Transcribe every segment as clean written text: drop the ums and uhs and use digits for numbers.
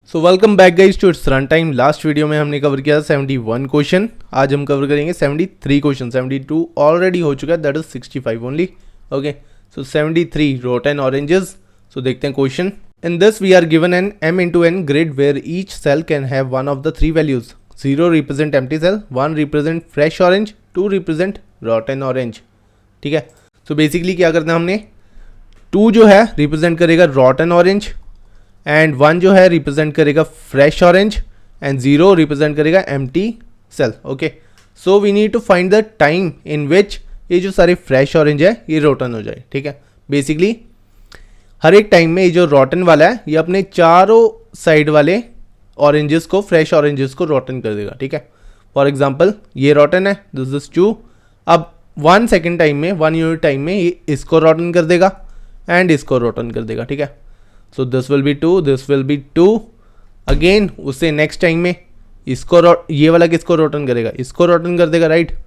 So welcome back guys to it's run time. Last video में हमने cover किया 71 question, आज हम कवर करेंगे 73 क्वेश्चन। 72 ऑलरेडी हो चुका है, that is 65 only. Okay, so 73 rotten oranges. So देखते हैं question. In this we are given an m into n grid where each cell can have one of the three values. 0 represent empty cell, 1 represent fresh orange, 2 represent rotten orange। ठीक है, so basically क्या करना है हमने, 2 जो है represent करेगा rotten orange and 1 जो है रिप्रेजेंट करेगा फ्रेश ऑरेंज एंड 0 रिप्रेजेंट करेगा empty cell. Okay, so we need to find the time in which ये जो सारे फ्रेश ऑरेंज है ये रोटन हो जाए। ठीक है, बेसिकली हर एक टाइम में ये जो रोटन वाला है ये अपने चारों साइड वाले ऑरेंजेस को, फ्रेश ऑरेंजेस को रोटन कर देगा। ठीक है, फॉर एग्जाम्पल ये रोटन है, दिस इज 2। अब 1 सेकेंड टाइम में, 1 यूनिट टाइम में ये इसको रोटन कर देगा एंड इसको रोटन कर देगा। ठीक है, so this will B 2, this will B 2 again. उससे नेक्स्ट टाइम में इसको ये वाला किसको रोटन करेगा, इसको रोटन कर देगा। Right,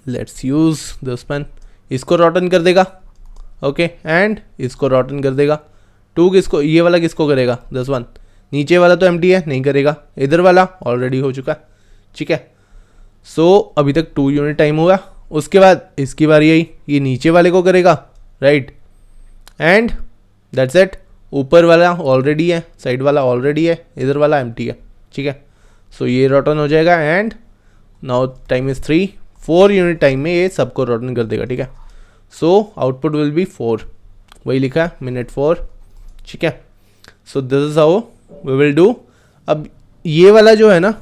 let's use this pen, इसको रोटन कर देगा। ओके, एंड इसको रोटन कर देगा। 2 किसको, ये वाला किसको करेगा, दिस वन। नीचे वाला तो एम्प्टी है, नहीं करेगा। इधर वाला ऑलरेडी हो चुका है। ठीक है, सो अभी तक 2 यूनिट टाइम हुआ। उसके बाद इसकी बारी आई, ये नीचे वाले को करेगा। Right, and that's it. ऊपर वाला ऑलरेडी है, साइड वाला ऑलरेडी है, इधर वाला एम्प्टी है। ठीक है, सो ये रोटन हो जाएगा and now time is 3। 4 unit time में ये सबको रोटन कर देगा। ठीक है, सो आउटपुट विल बी 4, वही लिखा है, मिनट 4। ठीक है, so this is how we will do. अब ये वाला जो है ना,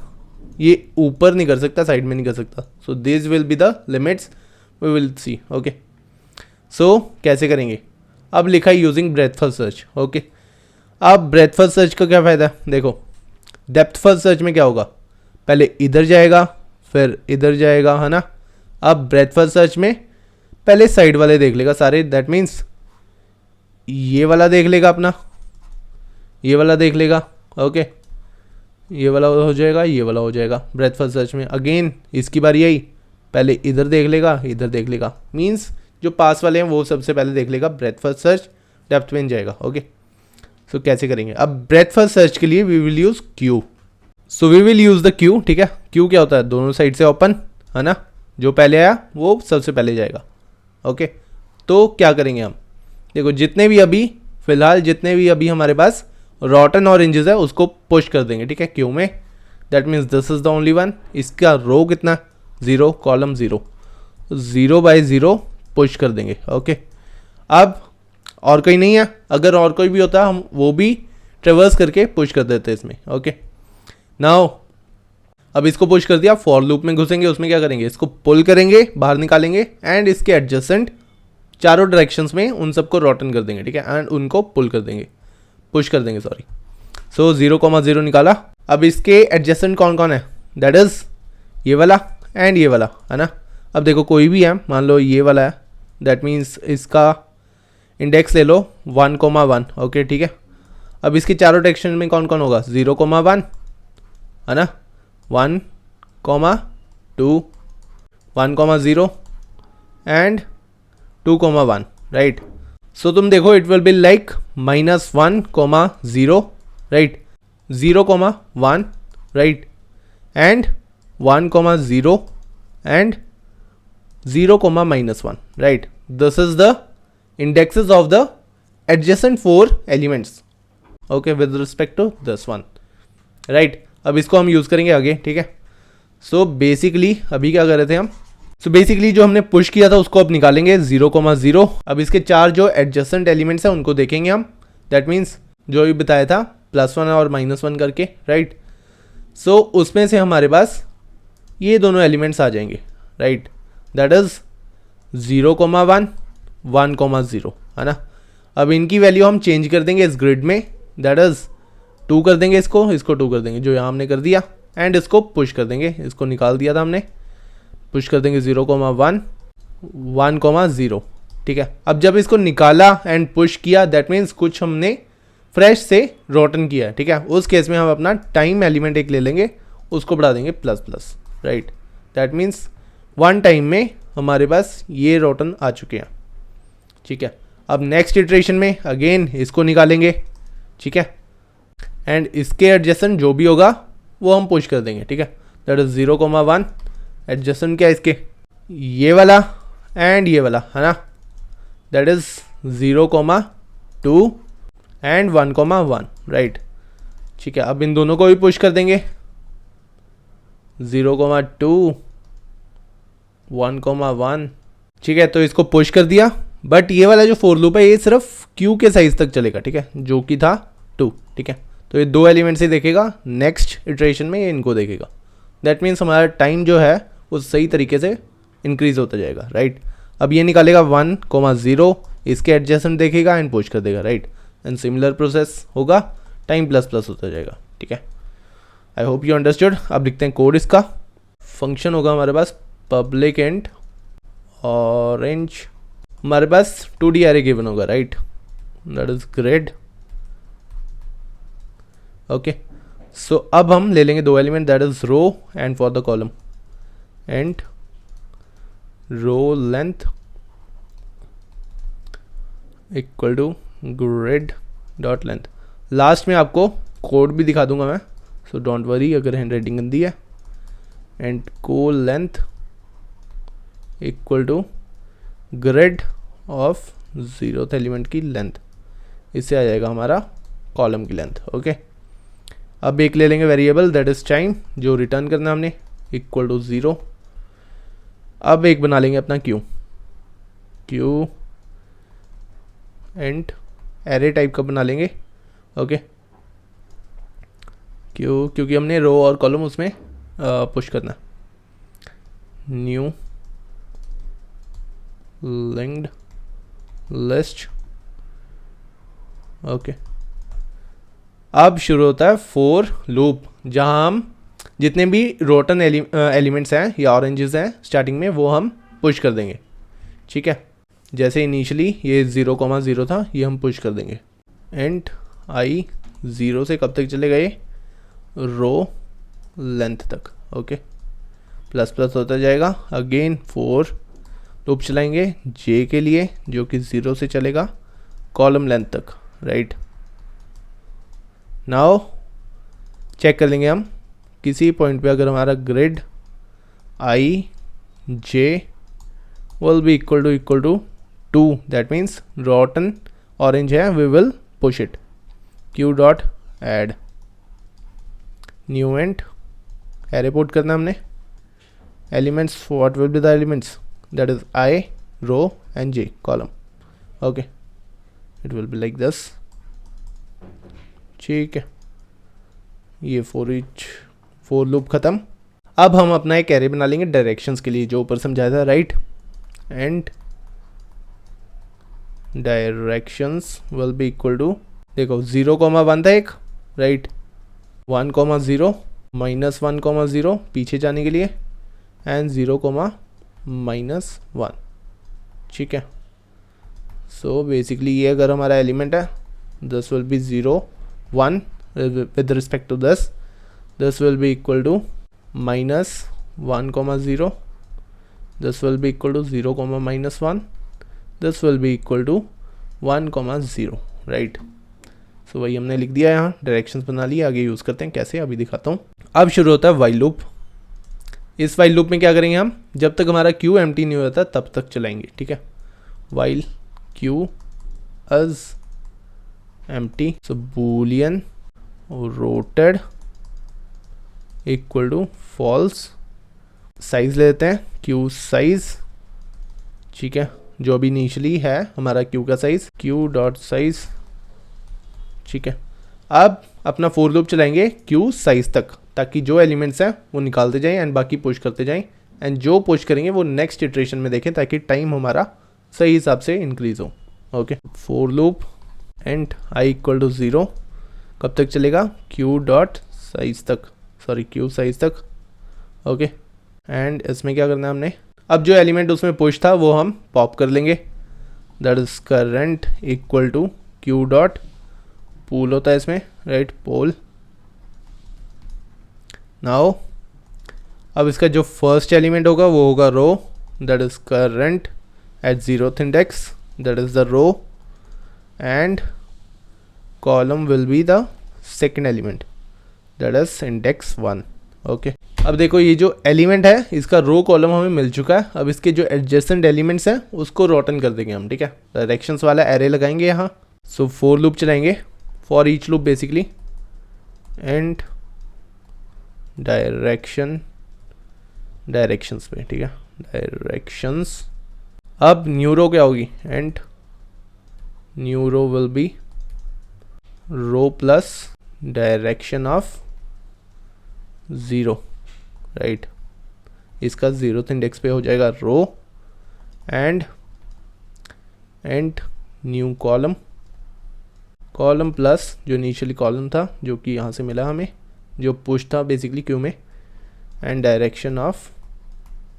ये ऊपर नहीं कर सकता, साइड में नहीं कर सकता। So this will be the limits, we will see. Okay, so कैसे करेंगे। अब लिखा है using breadth first search. Okay, अब ब्रेथ फर्स्ट सर्च का क्या फ़ायदा है, देखो डेप्थ फर्स्ट सर्च में क्या होगा, पहले इधर जाएगा फिर इधर जाएगा, है ना। अब ब्रेथ फर्स्ट सर्च में पहले साइड वाले देख लेगा सारे, दैट मीन्स ये वाला देख लेगा अपना, ये वाला देख लेगा। ओके, ये वाला हो जाएगा, ये वाला हो जाएगा ब्रेथ फर्स्ट सर्च में। अगेन इसकी बारी आई, पहले इधर देख लेगा, इधर देख लेगा, मीन्स जो पास वाले हैं वो सबसे पहले देख लेगा। ब्रेथ फर्स्ट सर्च डेप्थ में जाएगा। ओके, सो कैसे करेंगे। अब ब्रेथ फर्स्ट सर्च के लिए we will use queue. So we will use the queue. ठीक है, क्यू क्या होता है, दोनों साइड से ओपन, है ना। जो पहले आया वो सबसे पहले जाएगा। ओके, तो क्या करेंगे हम, देखो जितने भी अभी फिलहाल जितने भी अभी हमारे पास रॉटन ऑरेंजेस है उसको पुश कर देंगे। ठीक है, क्यू में, that means this is the only one. इसका रो कितना, 0, कॉलम 0, 0/0 पुश कर देंगे। ओके, अब और कोई नहीं है, अगर और कोई भी होता हम वो भी ट्रेवर्स करके पुश कर देते इसमें। ओके, नाउ अब इसको पुश कर दिया, फॉर लूप में घुसेंगे, उसमें क्या करेंगे, इसको पुल करेंगे, बाहर निकालेंगे एंड इसके एडजेसेंट चारों डायरेक्शंस में उन सबको रोटन कर देंगे। ठीक है, एंड उनको पुल कर देंगे, पुश कर देंगे, सॉरी। सो 0,0 निकाला। अब इसके एडजेसेंट कौन कौन है, दैट इज ये वाला एंड ये वाला, है ना। अब देखो कोई भी है, मान लो ये वाला है, दैट मीन्स इसका इंडेक्स ले लो 1,1। ओके, ठीक है। अब इसके चारों डायरेक्शन में कौन कौन होगा, 0,1, है ना, 1,2, 1,0 एंड 2,1। राइट, सो तुम देखो it will be like -1,0, right, 0,1, right, and 1,0 and 0,-1, right. This is the indexes of the adjacent 4 elements. Okay, with respect to this one, right. अब इसको हम यूज़ करेंगे आगे। ठीक है, सो बेसिकली अभी क्या कर रहे थे हम, सो बेसिकली जो हमने पुश किया था उसको अब निकालेंगे 0,0। अब इसके 4 जो एडजेसेंट एलिमेंट्स हैं उनको देखेंगे हम, दैट मीन्स जो भी बताया था +1 और -1 करके, राइट। सो उसमें से हमारे पास ये दोनों एलिमेंट्स आ जाएंगे, राइट, दैट इज 0,1, 1,0, है ना। अब इनकी वैल्यू हम चेंज कर देंगे इस ग्रिड में, दैट इज 2 कर देंगे, इसको 2 कर देंगे जो यहाँ हमने कर दिया, एंड इसको पुश कर देंगे, इसको निकाल दिया था हमने, पुश कर देंगे 0,1, 1,0। ठीक है, अब जब इसको निकाला एंड पुश किया, दैट मीन्स कुछ हमने फ्रेश से रोटन किया है। ठीक है, उस केस में हम अपना टाइम एलिमेंट एक ले लेंगे, उसको बढ़ा देंगे ++, राइट। दैट मीन्स 1 टाइम में हमारे पास ये रोटन आ चुके हैं। ठीक है, अब नेक्स्ट इटरेशन में अगेन इसको निकालेंगे। ठीक है, एंड इसके एडजेसेंट जो भी होगा वो हम पुश कर देंगे, ठीक है। That is 0,1। एडजेसेंट क्या है इसके, ये वाला एंड ये वाला, है ना। That is 0,2 and 1,1, right. ठीक है, अब इन दोनों को भी पुश कर देंगे, 0,2 1,1। ठीक है, तो इसको पुश कर दिया। बट ये वाला जो फोर लूप है ये सिर्फ क्यू के साइज तक चलेगा, ठीक है, जो कि था 2, ठीक है। तो ये 2 एलिमेंट से देखेगा, नेक्स्ट इटरेशन में ये इनको देखेगा। दैट मीन्स हमारा टाइम जो है वो सही तरीके से इंक्रीज होता जाएगा, राइट। अब ये निकालेगा 1,0, इसके एडजेसेंट देखेगा एंड पुश कर देगा, राइट। एंड सिमिलर प्रोसेस होगा, टाइम प्लस प्लस होता जाएगा, ठीक है। I hope you understood. अब लिखते हैं कोड इसका। फंक्शन होगा हमारे पास पब्लिक एंड ऑरेंज, हमारे पास 2D एरे गिवन होगा, right. That is grid. Okay, so अब हम ले लेंगे 2 element, that is row and for the column and row length equal to grid dot length. Last में आपको कोड भी दिखा दूंगा मैं, सो डोंट वरी अगर हैंड राइटिंग गंदी है। एंड को length equal to grid of 0th element की लेंथ, इससे आ जाएगा हमारा कॉलम की लेंथ, ओके। अब एक ले लेंगे वेरिएबल, दैट इज टाइम, जो रिटर्न करना है हमने, इक्वल टू 0। अब एक बना लेंगे अपना क्यू एंड एरे टाइप का बना लेंगे, ओके। क्यू, क्योंकि हमने रो और कॉलम उसमें पुश करना। New linked list, okay. अब शुरू होता है फोर लूप, जहां हम जितने भी रोटन एलिमेंट्स हैं या ऑरेंजेस हैं स्टार्टिंग में वो हम पुश कर देंगे, ठीक है। जैसे इनिशियली ये 0,0 था, ये हम पुश कर देंगे। एंड आई 0 से कब तक चलेगा, ये रो लेंथ तक, ओके। प्लस प्लस होता जाएगा। अगेन 4 लूप चलाएंगे जे के लिए, जो कि 0 से चलेगा कॉलम लेंथ तक, राइट। नाउ चेक कर लेंगे हम किसी पॉइंट पे, अगर हमारा grid I J will be equal to 2, that means rotten orange है, we will push it. Queue dot add new int array put करना हमने। Elements, what will be the elements, that is I row and J column, okay. It will be like this, ठीक है। ये for loop खत्म। अब हम अपना एक एरे बना लेंगे डायरेक्शंस के लिए, जो ऊपर समझाया था, right. And directions will be equal to, देखो 0,1 था एक, राइट। 1,0 -1,0 पीछे जाने के लिए, एंड 0,-1, ठीक है। सो बेसिकली ये अगर हमारा एलिमेंट है, this will B 0, 1 with respect to this will be equal to -1,0, this will be equal to 0,-1, this will be equal to 1,0, right. So वही हमने लिख दिया यहाँ, डायरेक्शंस बना लिया। आगे यूज़ करते हैं कैसे, अभी दिखाता हूँ। अब शुरू होता है वाइल लूप। इस वाइल लूप में क्या करेंगे हम, जब तक हमारा क्यू एम्प्टी नहीं होता तब तक चलाएंगे, ठीक है। While queue is empty, so boolean rotated equal to false. Size ले लेते हैं, क्यू साइज, ठीक है, जो अभी इनिशियली है हमारा क्यू का साइज, क्यू डॉट साइज, ठीक है। अब अपना फोर लूप चलाएंगे क्यू साइज तक, ताकि जो एलिमेंट्स हैं वो निकालते जाएं एंड बाकी पुश करते जाएं, एंड जो पुश करेंगे वो नेक्स्ट इटरेशन में देखें, ताकि टाइम हमारा सही हिसाब से इंक्रीज हो, okay. For loop and i equal to 0 कब तक चलेगा, क्यू डॉट साइज तक, सॉरी क्यू साइज तक, ओके। एंड इसमें क्या करना है हमने, अब जो एलिमेंट उसमें पुश था वो हम पॉप कर लेंगे, that is current equal to queue dot poll होता है इसमें, राइट, पोल। नाउ अब इसका जो फर्स्ट एलिमेंट होगा वो होगा row, that is current at 0th index, that is the row, and column will be the second element that is index 1। Okay, अब देखो ये जो एलिमेंट है इसका रो कॉलम हमें मिल चुका है। अब इसके जो एडजेसेंट एलिमेंट्स हैं उसको रोटन कर देंगे हम, ठीक है। डायरेक्शंस वाला एरे लगाएंगे यहाँ। सो फॉर लूप चलाएंगे, for each loop basically, and directions पे, ठीक है, डायरेक्शंस। अब न्यू रो क्या होगी, and new row will be row plus direction of 0, right. इसका 0th इंडेक्स पे हो जाएगा row, and new column plus जो इनिशियली कॉलम था जो कि यहाँ से मिला हमें, जो पुश था बेसिकली क्यू में, एंड डायरेक्शन ऑफ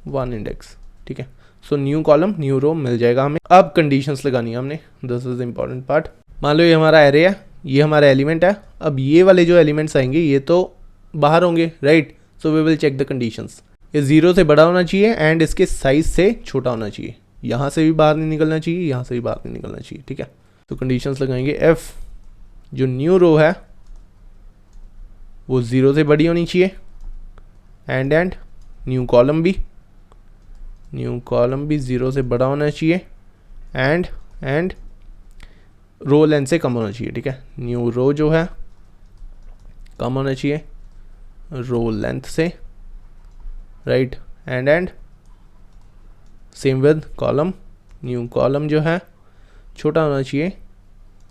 1 इंडेक्स, ठीक है। So new column new row मिल जाएगा हमें। अब कंडीशंस लगानी है हमने, दिस इज इंपॉर्टेंट पार्ट। मान लो ये हमारा एरे है, ये हमारा एलिमेंट है। अब ये वाले जो एलिमेंट्स आएंगे ये तो बाहर होंगे, right. So we will check the conditions. ये 0 से बड़ा होना चाहिए एंड इसके साइज से छोटा होना चाहिए। यहाँ से भी बाहर नहीं निकलना चाहिए, यहाँ से भी बाहर नहीं निकलना चाहिए, ठीक है। तो कंडीशंस लगाएंगे, एफ जो न्यू रो है वो 0 से बड़ी होनी चाहिए, एंड न्यू कॉलम भी 0 से बड़ा होना चाहिए, एंड रो लेंथ से कम होना चाहिए, ठीक है। न्यू रो जो है कम होना चाहिए रो लेंथ से, right. And same with column, new column जो है छोटा होना चाहिए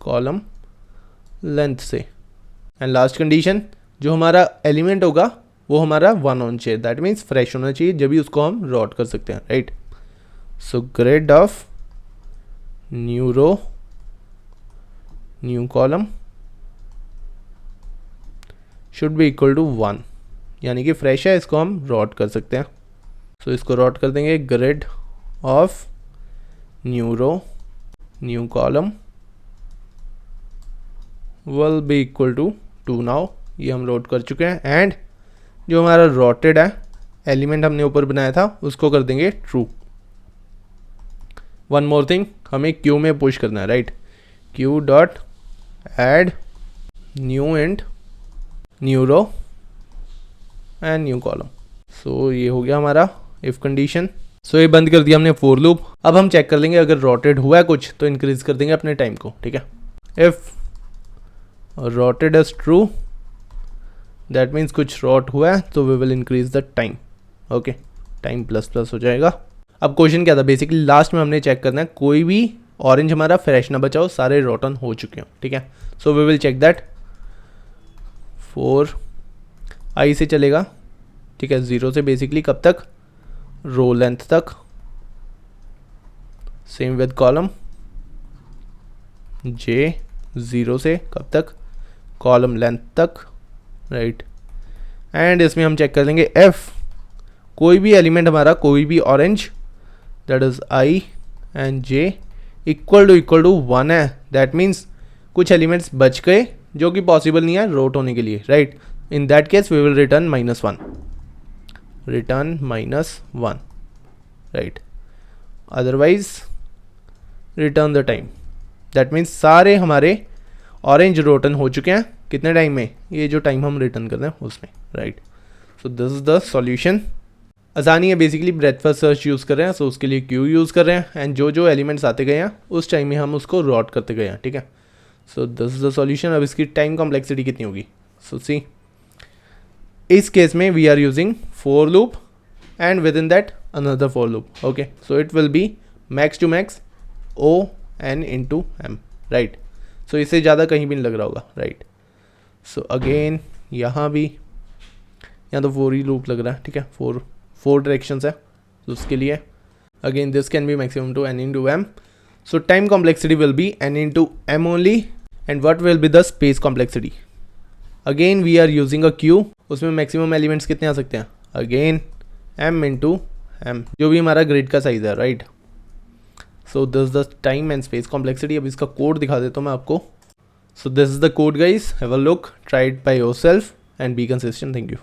कॉलम लेंथ से। एंड लास्ट कंडीशन, जो हमारा एलिमेंट होगा वो हमारा 1 होना चाहिए, दैट मीन्स फ्रेश होना चाहिए, जब भी उसको हम रॉट कर सकते हैं, right. So grid of new row new column should be equal to 1, यानी कि फ्रेश है, इसको हम रॉट कर सकते हैं। सो इसको रॉट कर देंगे, grid of new row new column will be equal to 2 now. ये हम रॉट कर चुके हैं, एंड जो हमारा रॉटेड है एलिमेंट हमने ऊपर बनाया था उसको कर देंगे ट्रू। वन मोर थिंग, हमें क्यू में पुश करना है, right. Queue dot add new int new row and new column. So ये हो गया हमारा इफ कंडीशन। सो ये बंद कर दिया हमने फॉर लूप। अब हम चेक कर लेंगे अगर रोटेड हुआ है कुछ तो इंक्रीज कर देंगे अपने टाइम को, ठीक है। If rotated is true that means कुछ रॉट हुआ है, तो we will increase the time, okay. Time plus हो जाएगा। अब क्वेश्चन क्या था, बेसिकली लास्ट में हमने चेक करना है कोई भी ऑरेंज हमारा फ्रेश ना बचाओ, सारे रॉटन हो चुके हो, ठीक है। So we will check that. 4 i से चलेगा, ठीक है, 0 से बेसिकली कब तक, रो लेंथ तक। सेम विद कॉलम, जे 0 से कब तक, कॉलम लेंथ तक, राइट। एंड इसमें हम चेक कर लेंगे एफ, कोई भी एलिमेंट हमारा कोई भी orange that is i and j equal to 1 है, दैट मीन्स कुछ एलिमेंट्स बच गए जो कि पॉसिबल नहीं है रोट होने के लिए, right. In that case we will return -1, return -1, right. Otherwise return the time, that means सारे हमारे ऑरेंज रोटन हो चुके हैं कितने टाइम में, ये जो टाइम हम रिटर्न कर रहे हैं उसमें, right. So this is the solution. आसानी है, basically breath first search use कर रहे हैं, सो उसके लिए क्यू यूज़ कर रहे हैं, एंड जो एलिमेंट्स आते गए हैं उस टाइम में हम उसको रॉट करते गए हैं, ठीक है। So this is the solution. अब इसकी टाइम कॉम्प्लेक्सिटी कितनी होगी, सो सी इस केस में we are using for loop and within that another for loop, okay. So it will be max to max O n into M, right. So इससे ज़्यादा कहीं भी नहीं लग रहा होगा, राइट। सो अगेन यहाँ भी, यहाँ तो फॉर ही लूप लग रहा है, ठीक है, फोर डायरेक्शंस है, तो उसके लिए again this can be maximum to n into m. So time complexity will be n into m only, and what will be the space complexity, again we are using a queue, उसमें maximum elements कितने आ सकते हैं, again m into M, जो भी हमारा grid का size है, right. So this the time and space complexity. अब इसका कोड दिखा देता हूँ मैं आपको। सो this is the code guys, have a look, try it by yourself and be consistent. Thank you.